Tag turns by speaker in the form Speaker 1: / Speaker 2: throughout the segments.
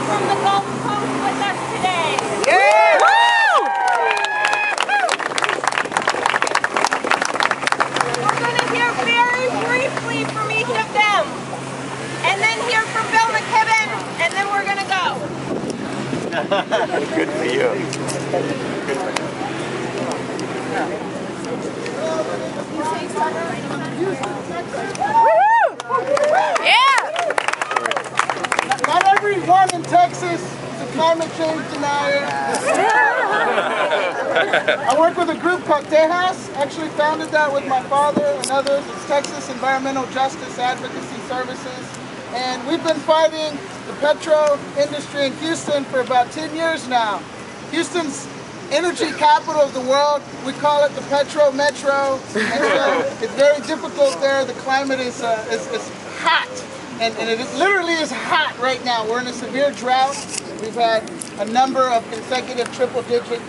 Speaker 1: from the Gulf Coast with us today.
Speaker 2: Yeah!
Speaker 1: Woo! We're going to hear very briefly from each of them, and then hear from Bill McKibben, and then we're going to go.
Speaker 3: Good for you. Good for you.
Speaker 1: Yeah!
Speaker 2: Not everyone in Texas is a climate change denier. I work with a group called Tejas. Actually founded that with my father and others. It's Texas Environmental Justice Advocacy Services. And we've been fighting the petro industry in Houston for about 10 years now. Houston's energy capital of the world. We call it the Petro Metro. And so it's very difficult there. The climate is hot. And it literally is hot right now. We're in a severe drought. We've had a number of consecutive triple-digit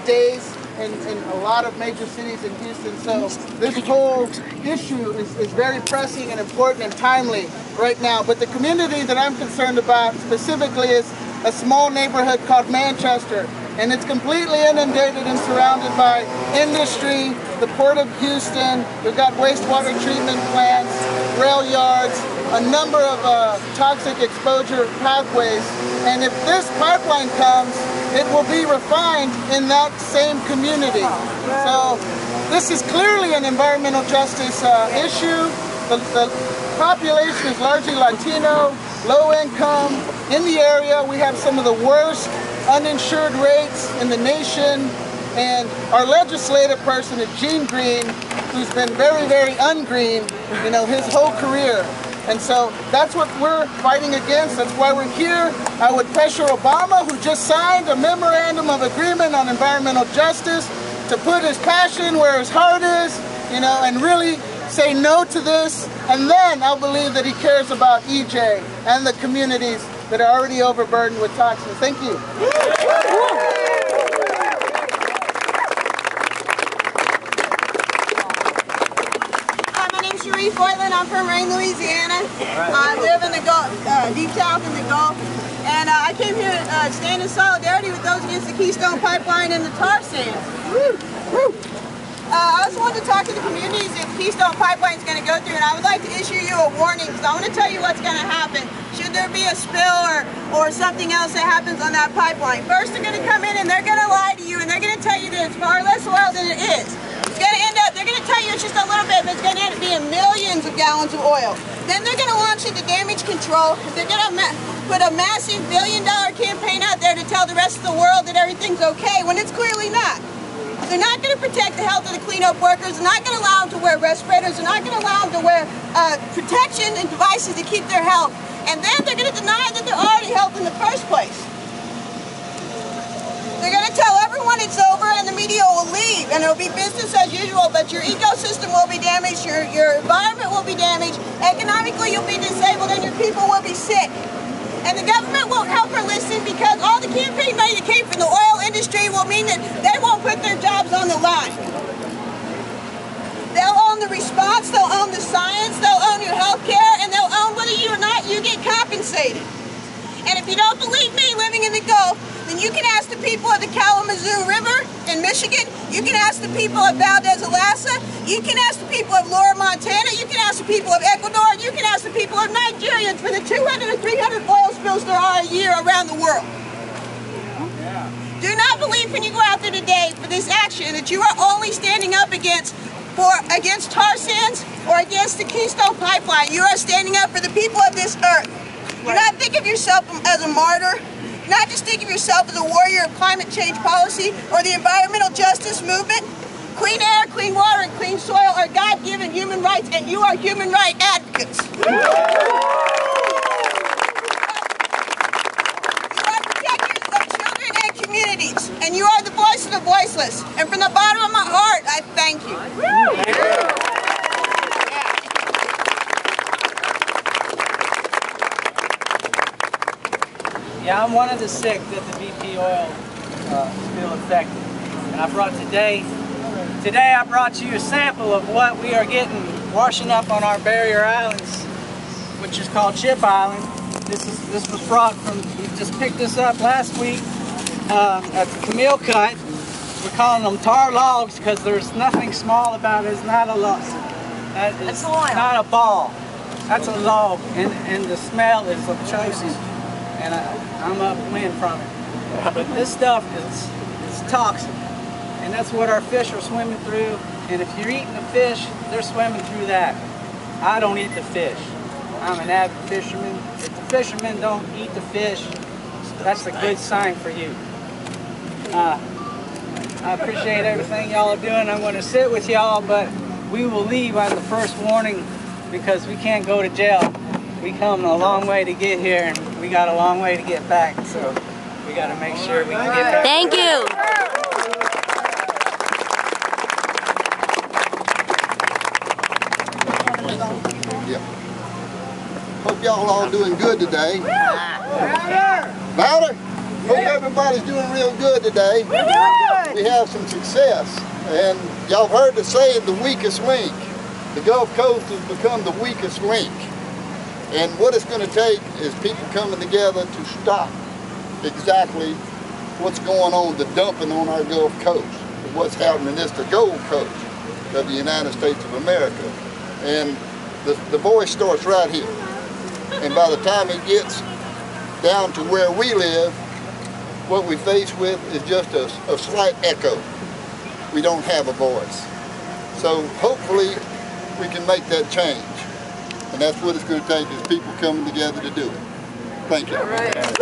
Speaker 2: days in a lot of major cities in Houston. So this whole issue is very pressing and important and timely right now. But the community that I'm concerned about specifically is a small neighborhood called Manchester. And it's completely inundated and surrounded by industry, the Port of Houston. We've got wastewater treatment plants, rail yards, a number of toxic exposure pathways. And if this pipeline comes, it will be refined in that same community. So this is clearly an environmental justice issue. The population is largely Latino, low income. In the area, we have some of the worst uninsured rates in the nation, and our legislative person is Gene Green, who's been very, very ungreen, you know, his whole career. And so that's what we're fighting against. That's why we're here. I would pressure Obama, who just signed a memorandum of agreement on environmental justice, to put his passion where his heart is, you know, and really say no to this. And then I'll believe that he cares about EJ and the communities that are already overburdened with toxins. Thank you.
Speaker 4: Hi, my name's Cherie Foylan. I'm from Rain, Louisiana. I live in the Gulf, deep south in the Gulf. And I came here to stand in solidarity with those against the Keystone Pipeline and the tar sands. I also wanted to talk to the communities that the Keystone Pipeline is going to go through, and I would like to issue you a warning, because I want to tell you what's going to happen should there be a spill or something else that happens on that pipeline. First, they're going to come in and they're going to lie to you, and they're going to tell you that it's far less oil than it is. It's going to end up, they're going to tell you it's just a little bit, but it's going to end up being millions of gallons of oil. Then they're going to launch into damage control. They're going to put a massive billion-dollar campaign out there to tell the rest of the world that everything's okay, when it's clearly not. They're not going to protect the health of the cleanup workers. They're not going to allow them to wear respirators. They're not going to allow them to wear protection and devices to keep their health. And then they're going to deny that they're already healthy in the first place. They're going to tell everyone it's over and the media will leave and it'll be business as usual, but your ecosystem will be damaged, your environment will be damaged, economically you'll be disabled, and your people will be sick. And the government won't help her listen, because all the campaign money that came from the oil industry will mean that they won't put their jobs on the line. They'll own the response, they'll own the science, they'll own your health care, and they'll own whether you or not you get compensated. And if you don't believe me living in the Gulf, then you can ask the people of the Kalamazoo River in Michigan, you can ask the people of Valdez, Alaska, you can ask the people of Laura, Montana, you can ask the people of Ecuador, and you can ask the people of Nigeria for the 200 or 300 oil spills there are a year around the world. Do not believe when you go out there today for this action that you are only standing up against tar sands or against the Keystone Pipeline. You are standing up for the people of this earth. Do not think of yourself as a martyr. Do not just think of yourself as a warrior of climate change policy or the environmental justice movement. Clean air, clean water, and clean soil are God-given human rights, and you are human rights advocates. You are protectors of children and communities, and you are the voice of the voiceless. And from the bottom of my heart, I thank you.
Speaker 5: Yeah, I'm one of the sick that the BP oil spill affected. And I brought today I brought you a sample of what we are getting washing up on our barrier islands, which is called Chip Island. This was brought from, we just picked this up last week at the Camille Cut. We're calling them tar logs because there's nothing small about it. It's not a log. It's not a ball. That's a log, and the smell is atrocious. And I'm upwind from it. But this stuff is toxic, and that's what our fish are swimming through. And if you're eating the fish, they're swimming through that. I don't eat the fish. I'm an avid fisherman. If the fishermen don't eat the fish, that's a good sign for you. I appreciate everything y'all are doing. I'm going to sit with y'all, but we will leave on the first warning because we can't go to jail. We come a long way to get here, and we got a long way to get back, so we got to make sure we can get back.
Speaker 6: Thank you.
Speaker 7: Yeah. Hope y'all all doing good today. Louder? Hope everybody's doing real good today. We have some success. And y'all heard the saying, the weakest link. The Gulf Coast has become the weakest link. And what it's going to take is people coming together to stop exactly what's going on, the dumping on our Gulf Coast. What's happening is the Gold Coast of the United States of America. And the voice starts right here. And by the time it gets down to where we live, what we face with is just a slight echo. We don't have a voice. So hopefully we can make that change. And that's what it's going to take, is people coming together to do it. Thank you.
Speaker 1: All right, let's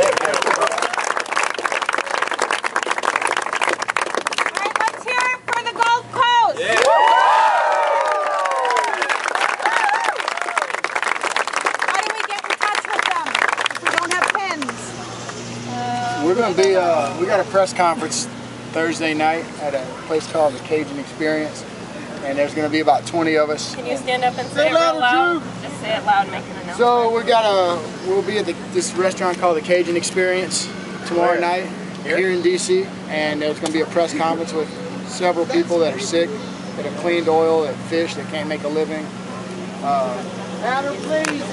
Speaker 1: hear it for the Gulf Coast. Yeah.
Speaker 4: How do we get in touch with them if we don't have pens?
Speaker 8: We're going to be, we got a press conference Thursday night at a place called the Cajun Experience. And there's going to be about 20 of us.
Speaker 1: Can you stand up and say it real loud? Just say it loud, make an announcement.
Speaker 8: So we'll be at this restaurant called the Cajun Experience tomorrow night here in DC, and there's going to be a press conference with several people that are sick, that have cleaned oil, that fish, that can't make a living.
Speaker 2: Louder, please.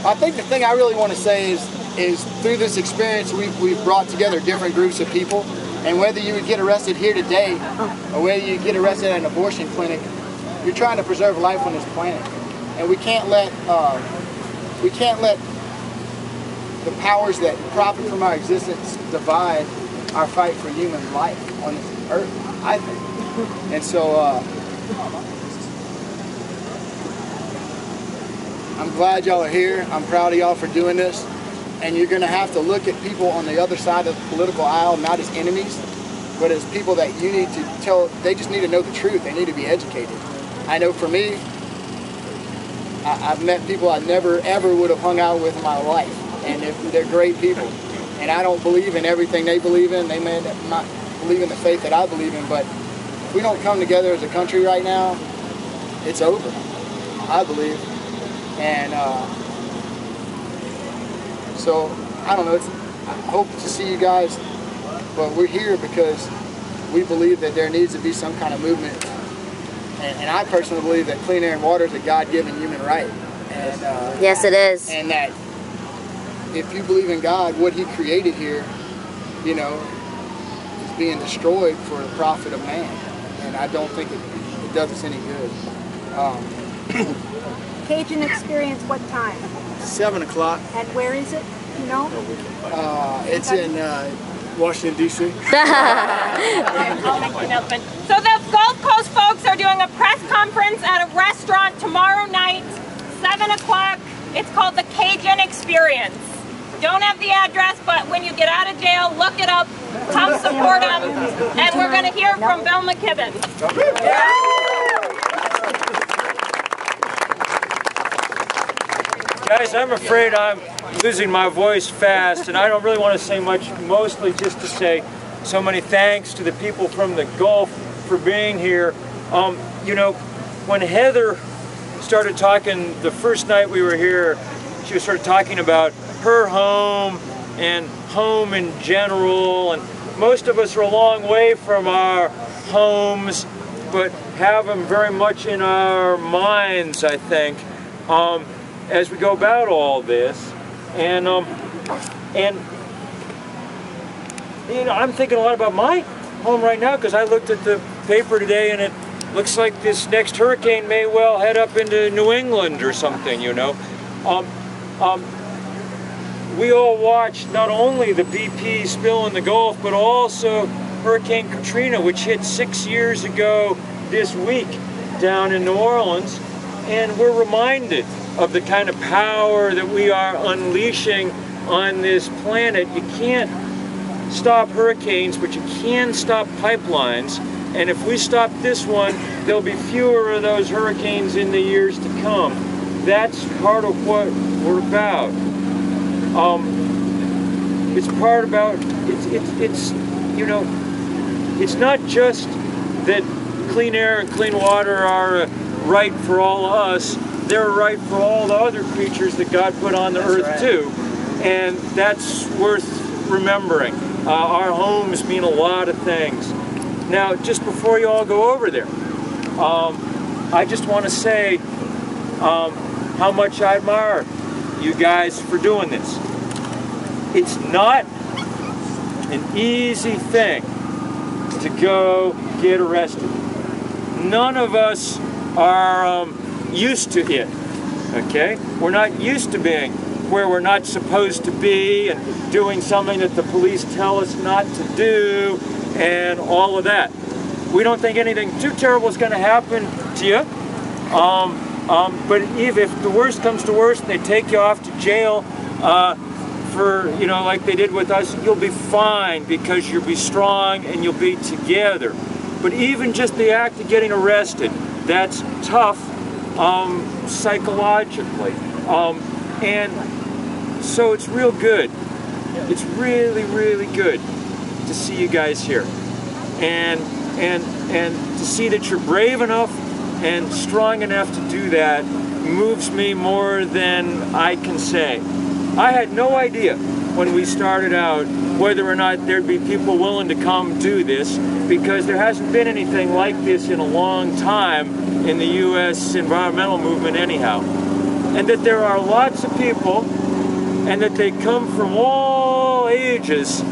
Speaker 8: I think the thing I really want to say is through this experience we've brought together different groups of people. And whether you would get arrested here today, or whether you get arrested at an abortion clinic, you're trying to preserve life on this planet. And we can't let the powers that profit from our existence divide our fight for human life on this earth, I think. And so I'm glad y'all are here. I'm proud of y'all for doing this. And you're going to have to look at people on the other side of the political aisle not as enemies, but as people that you need to tell. They just need to know the truth. They need to be educated. I know for me, I've met people I never ever would have hung out with in my life, and they're great people. And I don't believe in everything they believe in. They may not believe in the faith that I believe in, but if we don't come together as a country right now, it's over, I believe. And so, I don't know, I hope to see you guys, but we're here because we believe that there needs to be some kind of movement. And I personally believe that clean air and water is a God-given human right. And,
Speaker 6: yes, it is.
Speaker 8: And that if you believe in God, what He created here, you know, is being destroyed for the profit of man. And I don't think it does us any good.
Speaker 4: Cajun Experience, what time?
Speaker 8: 7 o'clock.
Speaker 4: And where is it? You know?
Speaker 8: It's in Washington, D.C.
Speaker 1: I'll make the announcement. So the Gulf Coast folks are doing a press conference at a restaurant tomorrow night, 7 o'clock. It's called the Cajun Experience. Don't have the address, but when you get out of jail, look it up, come support them, and we're going to hear from Bill McKibben.
Speaker 9: Guys, I'm afraid I'm losing my voice fast, and I don't really want to say much, mostly just to say so many thanks to the people from the Gulf for being here. You know, when Heather started talking the first night we were here, she started talking about her home and home in general, and most of us are a long way from our homes, but have them very much in our minds, I think. As we go about all this, and you know, I'm thinking a lot about my home right now because I looked at the paper today and it looks like this next hurricane may well head up into New England or something, you know. We all watched not only the BP spill in the Gulf, but also Hurricane Katrina, which hit 6 years ago this week down in New Orleans. And we're reminded of the kind of power that we are unleashing on this planet. You can't stop hurricanes, but you can stop pipelines. And if we stop this one, there'll be fewer of those hurricanes in the years to come. That's part of what we're about. It's part about, it's you know, it's not just that clean air and clean water are right for all of us, they're right for all the other creatures that God put on the earth too. And that's worth remembering. Our homes mean a lot of things. Now, just before you all go over there, I just want to say how much I admire you guys for doing this. It's not an easy thing to go get arrested. None of us are used to it, okay? We're not used to being where we're not supposed to be and doing something that the police tell us not to do and all of that. We don't think anything too terrible is going to happen to you. But if the worst comes to worst and they take you off to jail for, you know, like they did with us, you'll be fine because you'll be strong and you'll be together. But even just the act of getting arrested, that's tough psychologically. And so it's real good. It's really, really good to see you guys here. And to see that you're brave enough and strong enough to do that moves me more than I can say. I had no idea when we started out whether or not there'd be people willing to come do this, because there hasn't been anything like this in a long time in the U.S. environmental movement anyhow. And that there are lots of people and that they come from all ages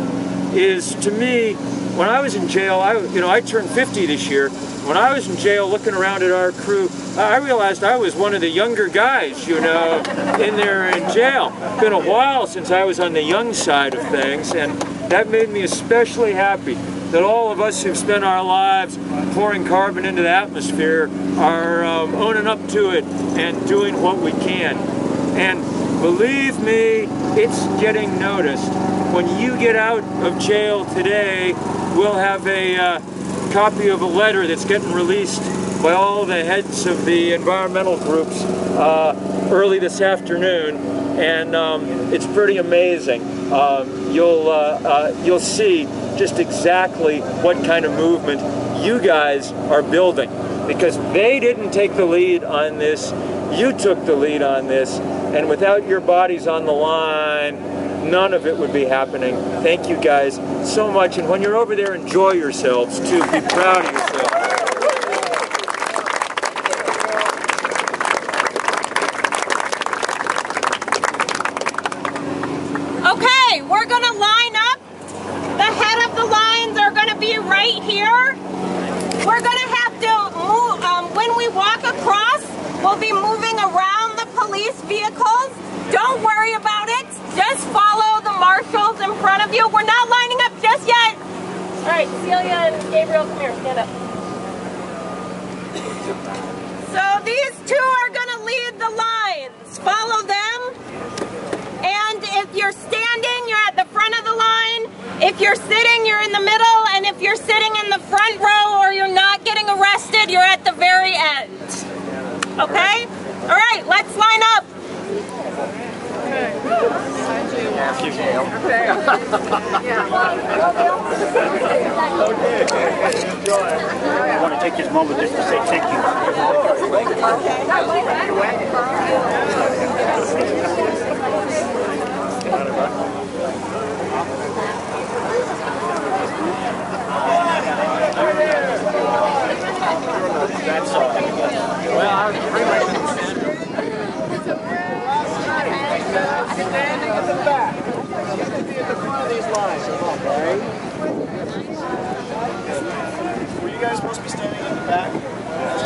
Speaker 9: is, to me, when I was in jail, I turned 50 this year. When I was in jail looking around at our crew, I realized I was one of the younger guys, you know, in there in jail. It's been a while since I was on the young side of things, and that made me especially happy that all of us who've spent our lives pouring carbon into the atmosphere are owning up to it and doing what we can. And believe me, it's getting noticed. When you get out of jail today, we'll have a copy of a letter that's getting released by all the heads of the environmental groups early this afternoon, and it's pretty amazing. You'll see just exactly what kind of movement you guys are building, because they didn't take the lead on this, you took the lead on this, and without your bodies on the line, none of it would be happening. Thank you guys so much, and when you're over there, enjoy yourselves too. Be proud of yourselves.
Speaker 1: Okay, we're going to line up. The head of the lines are going to be right here. We're going to have to move, when we walk across, we'll be moving around the police vehicles. Don't worry about it. Just follow the marshals in front of you. We're not lining up just yet. All right, Celia and Gabriel, come here, stand up. So these two are going to lead the lines. Follow them. And if you're standing, you're at the front of the line. If you're sitting, you're in the middle. And if you're sitting in the front row or you're not getting arrested, you're at the very end. Okay? All right, let's line up.
Speaker 3: I want to take this moment just to say thank you. That's well, I was pretty much
Speaker 6: Were you guys supposed to be standing in the back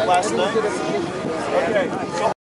Speaker 6: last night? Okay. So